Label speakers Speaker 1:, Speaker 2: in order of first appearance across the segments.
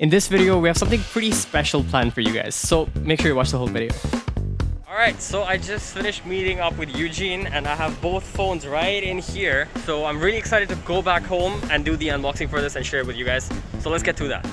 Speaker 1: In this video, we have something pretty special planned for you guys, so make sure you watch the whole video. Alright, so I just finished meeting up with Eugene and I have both phones right in here. So I'm really excited to go back home and do the unboxing for this and share it with you guys. So let's get to that.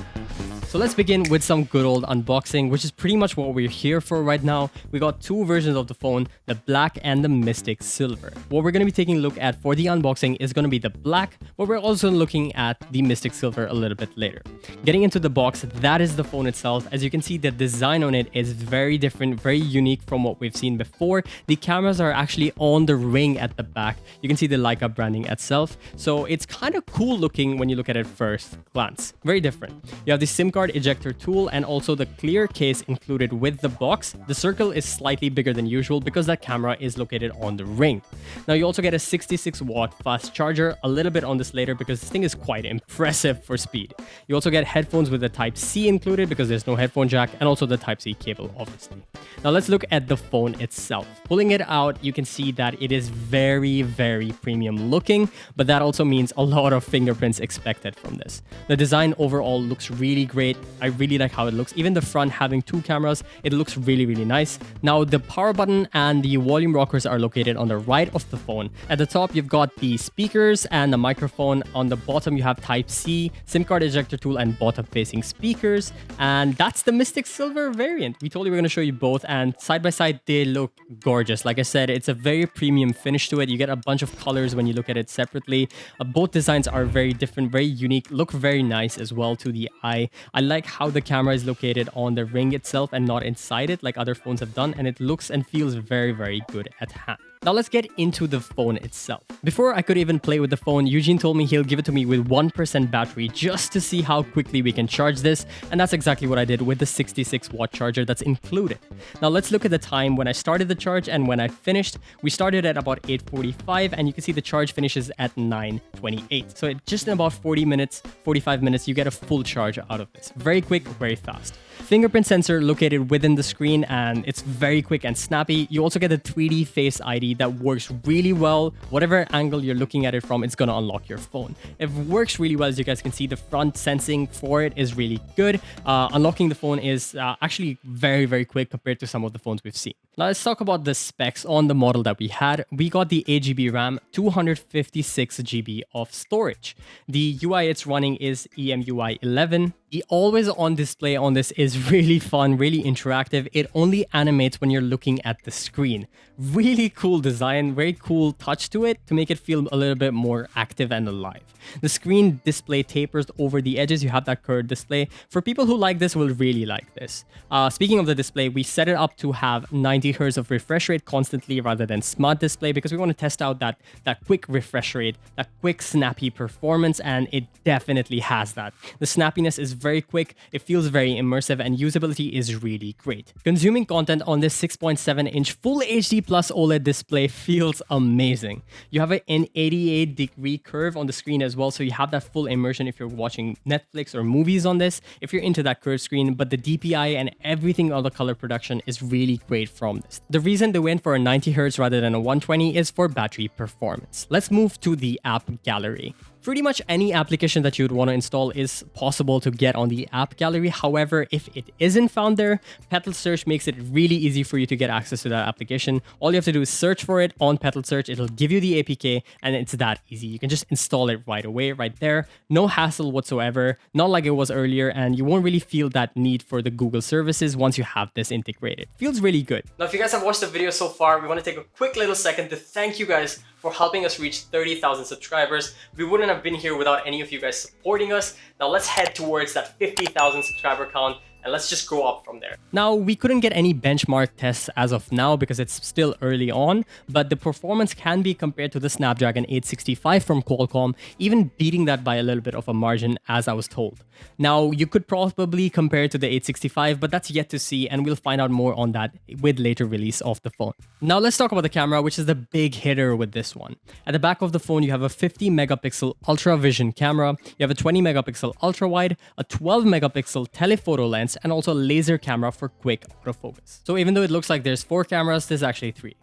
Speaker 1: So let's begin with some good old unboxing, which is pretty much what we're here for right now. We got two versions of the phone, the black and the Mystic Silver. What we're going to be taking a look at for the unboxing is going to be the black, but we're also looking at the Mystic Silver a little bit later. Getting into the box, that is the phone itself. As you can see, the design on it is very different, very unique from what we've seen before. The cameras are actually on the ring at the back. You can see the Leica branding itself. So it's kind of cool looking when you look at it first glance. Very different. You have the SIM card ejector tool and also the clear case included with the box. The circle is slightly bigger than usual because that camera is located on the ring. Now you also get a 66-watt fast charger, a little bit on this later because this thing is quite impressive for speed. You also get headphones with the Type-C included because there's no headphone jack, and also the Type-C cable obviously. Now let's look at the phone itself. Pulling it out, you can see that it is very, very premium looking, but that also means a lot of fingerprints expected from this. The design overall looks really great. I really like how it looks. Even the front having two cameras, it looks really, really nice. Now the power button and the volume rockers are located on the right of the phone. At the top, you've got the speakers and the microphone. On the bottom, you have Type-C, SIM card ejector tool, and bottom-facing speakers. And that's the Mystic Silver variant. We told you we're going to show you both, and side by side, they look gorgeous. Like I said, it's a very premium finish to it. You get a bunch of colors when you look at it separately. Both designs are very different, very unique, look very nice as well to the eye. I like how the camera is located on the ring itself and not inside it like other phones have done, and it looks and feels very, very good at hand. Now let's get into the phone itself. Before I could even play with the phone, Eugene told me he'll give it to me with 1% battery just to see how quickly we can charge this, and that's exactly what I did with the 66-watt charger that's included. Now let's look at the time when I started the charge and when I finished. We started at about 8:45 and you can see the charge finishes at 9:28. So just in about 45 minutes, you get a full charge out of this. Very quick, very fast. Fingerprint sensor located within the screen, and it's very quick and snappy. You also get a 3D Face ID that works really well. Whatever angle you're looking at it from, it's going to unlock your phone. It works really well. As you guys can see, the front sensing for it is really good. Unlocking the phone is actually very, very quick compared to some of the phones we've seen. Now let's talk about the specs on the model that we had. We got the 8GB RAM, 256GB of storage. The UI it's running is EMUI 11. The always on display on this is really fun, really interactive. It only animates when you're looking at the screen. Really cool design, very cool touch to it to make it feel a little bit more active and alive. The screen display tapers over the edges. You have that curved display. For people who like this, will really like this. Speaking of the display, we set it up to have 90 Hz of refresh rate constantly rather than smart display because we want to test out that quick refresh rate, that quick snappy performance, and it definitely has that. The snappiness is very quick, it feels very immersive, and usability is really great. Consuming content on this 6.7-inch Full HD Plus OLED display feels amazing. You have an 88-degree curve on the screen as well, so you have that full immersion if you're watching Netflix or movies on this, if you're into that curved screen, but the DPI and everything on the color production is really great from this. The reason they went for a 90 Hz rather than a 120 is for battery performance. Let's move to the app gallery. Pretty much any application that you would want to install is possible to get on the app gallery. However, if it isn't found there, Petal Search makes it really easy for you to get access to that application. All you have to do is search for it on Petal Search. It'll give you the APK, and it's that easy. You can just install it right away, right there. No hassle whatsoever, not like it was earlier, and you won't really feel that need for the Google services once you have this integrated. Feels really good. Now, if you guys have watched the video so far, we want to take a quick little second to thank you guys for helping us reach 30,000 subscribers. We wouldn't have been here without any of you guys supporting us. Now let's head towards that 50,000 subscriber count, and let's just go up from there. Now, we couldn't get any benchmark tests as of now because it's still early on, but the performance can be compared to the Snapdragon 865 from Qualcomm, even beating that by a little bit of a margin, as I was told. Now, you could probably compare it to the 865, but that's yet to see, and we'll find out more on that with later release of the phone. Now, let's talk about the camera, which is the big hitter with this one. At the back of the phone, you have a 50 megapixel ultra vision camera, you have a 20 megapixel ultra wide, a 12 megapixel telephoto lens, and also a laser camera for quick autofocus. So even though it looks like there's 4 cameras, there's actually 3.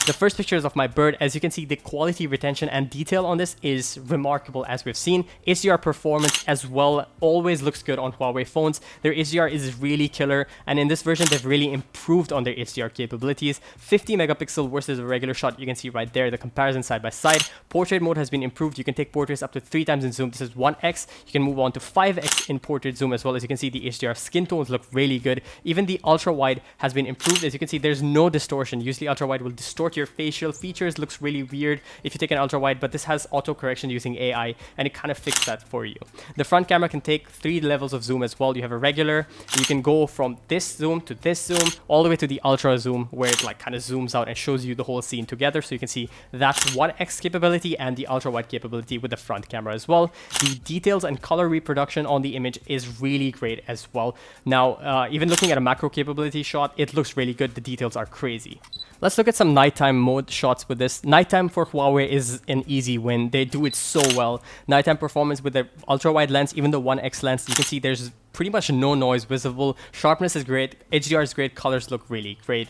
Speaker 1: The first picture is of my bird. As you can see, the quality, retention, and detail on this is remarkable, as we've seen. HDR performance as well always looks good on Huawei phones. Their HDR is really killer, and in this version, they've really improved on their HDR capabilities. 50 megapixel versus a regular shot. You can see right there the comparison side by side. Portrait mode has been improved. You can take portraits up to 3 times in zoom. This is 1x. You can move on to 5x in portrait zoom as well. As you can see, the HDR skin tones look really good. Even the ultra wide has been improved. As you can see, there's no distortion. Usually ultra wide will distort your facial features. Looks really weird if you take an ultra wide, but this has auto correction using AI, and it kind of fixed that for you. The front camera can take 3 levels of zoom as well. You have a regular. You can go from this zoom to this zoom, all the way to the ultra zoom, where it like kind of zooms out and shows you the whole scene together. So you can see that's 1x capability and the ultra wide capability with the front camera as well. The details and color reproduction on the image is really great as well. Now, even looking at a macro capability shot, it looks really good. The details are crazy. Let's look at some nighttime mode shots with this. Nighttime for Huawei is an easy win. They do it so well. Nighttime performance with the ultra wide lens, even the 1x lens, you can see there's pretty much no noise visible. Sharpness is great. HDR is great. Colors look really great.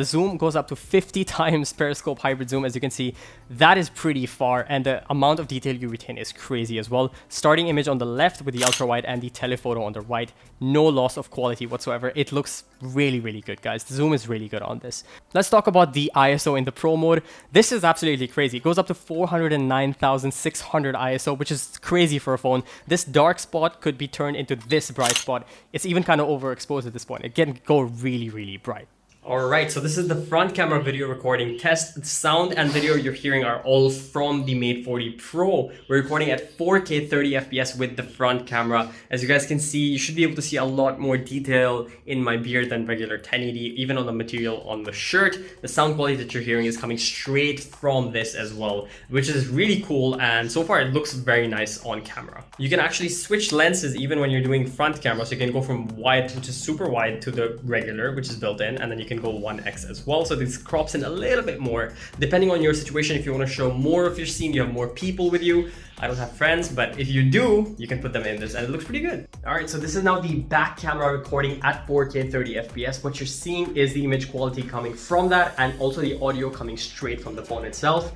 Speaker 1: Zoom goes up to 50 times periscope hybrid zoom. As you can see, that is pretty far, and the amount of detail you retain is crazy as well. Starting image on the left with the ultra wide and the telephoto on the right. No loss of quality whatsoever. It looks really, really good, guys. The zoom is really good on this. Let's talk about the ISO in the Pro mode. This is absolutely crazy. It goes up to 409,600 ISO, which is crazy for a phone. This dark spot could be turned into this bright spot. It's even kind of overexposed at this point. It can go really, really bright. Alright, so this is the front camera video recording test. The sound and video you're hearing are all from the Mate 40 Pro. We're recording at 4K 30 FPS with the front camera. As you guys can see, you should be able to see a lot more detail in my beard than regular 1080, even on the material on the shirt. The sound quality that you're hearing is coming straight from this as well, which is really cool, and so far it looks very nice on camera. You can actually switch lenses even when you're doing front camera, so you can go from wide, which is super wide, to the regular, which is built in, and then you can go 1x as well, so this crops in a little bit more depending on your situation. If you want to show more of your scene, you have more people with you. I don't have friends, but if you do, you can put them in this, and it looks pretty good. All right, so this is now the back camera recording at 4K 30 FPS. What you're seeing is the image quality coming from that, and also the audio coming straight from the phone itself.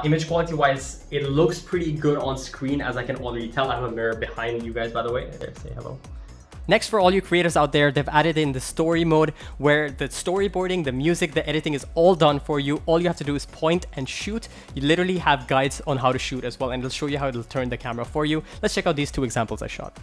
Speaker 1: Image quality wise, it looks pretty good on screen, as I can already tell. I have a mirror behind you guys, by the way. There, say hello. Next, for all you creators out there, they've added in the story mode, where the storyboarding, the music, the editing is all done for you. All you have to do is point and shoot. You literally have guides on how to shoot as well, and it'll show you how it'll turn the camera for you. Let's check out these 2 examples I shot.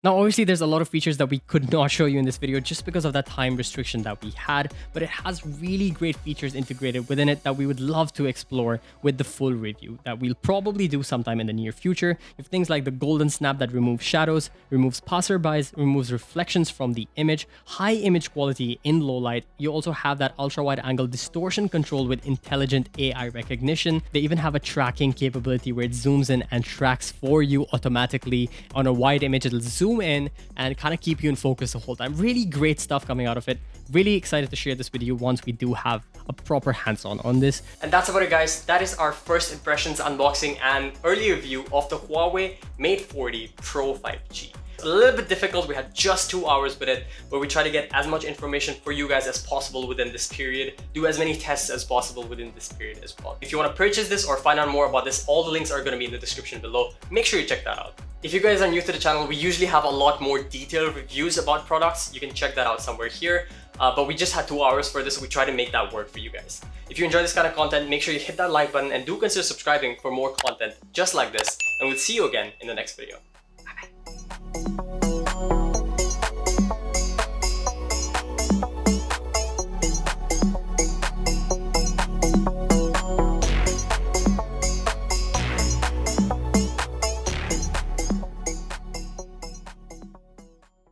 Speaker 1: Now, obviously, there's a lot of features that we could not show you in this video just because of that time restriction that we had, but it has really great features integrated within it that we would love to explore with the full review that we'll probably do sometime in the near future. If things like the golden snap that removes shadows, removes passerbys, removes reflections from the image, high image quality in low light. You also have that ultra wide angle distortion control with intelligent AI recognition. They even have a tracking capability where it zooms in and tracks for you automatically. On a wide image, it'll zoom in and kind of keep you in focus the whole time. Really great stuff coming out of it. Really excited to share this with you once we do have a proper hands-on on this. And that's about it, guys. That is our first impressions, unboxing, and early review of the Huawei Mate 40 Pro 5G. It's a little bit difficult. We had just 2 hours with it, but we try to get as much information for you guys as possible within this period, do as many tests as possible within this period as well. If you want to purchase this or find out more about this, all the links are going to be in the description below. Make sure you check that out. If you guys are new to the channel, we usually have a lot more detailed reviews about products. You can check that out somewhere here. But we just had 2 hours for this, so we try to make that work for you guys. If you enjoy this kind of content, make sure you hit that like button and do consider subscribing for more content just like this. And we'll see you again in the next video. Bye-bye.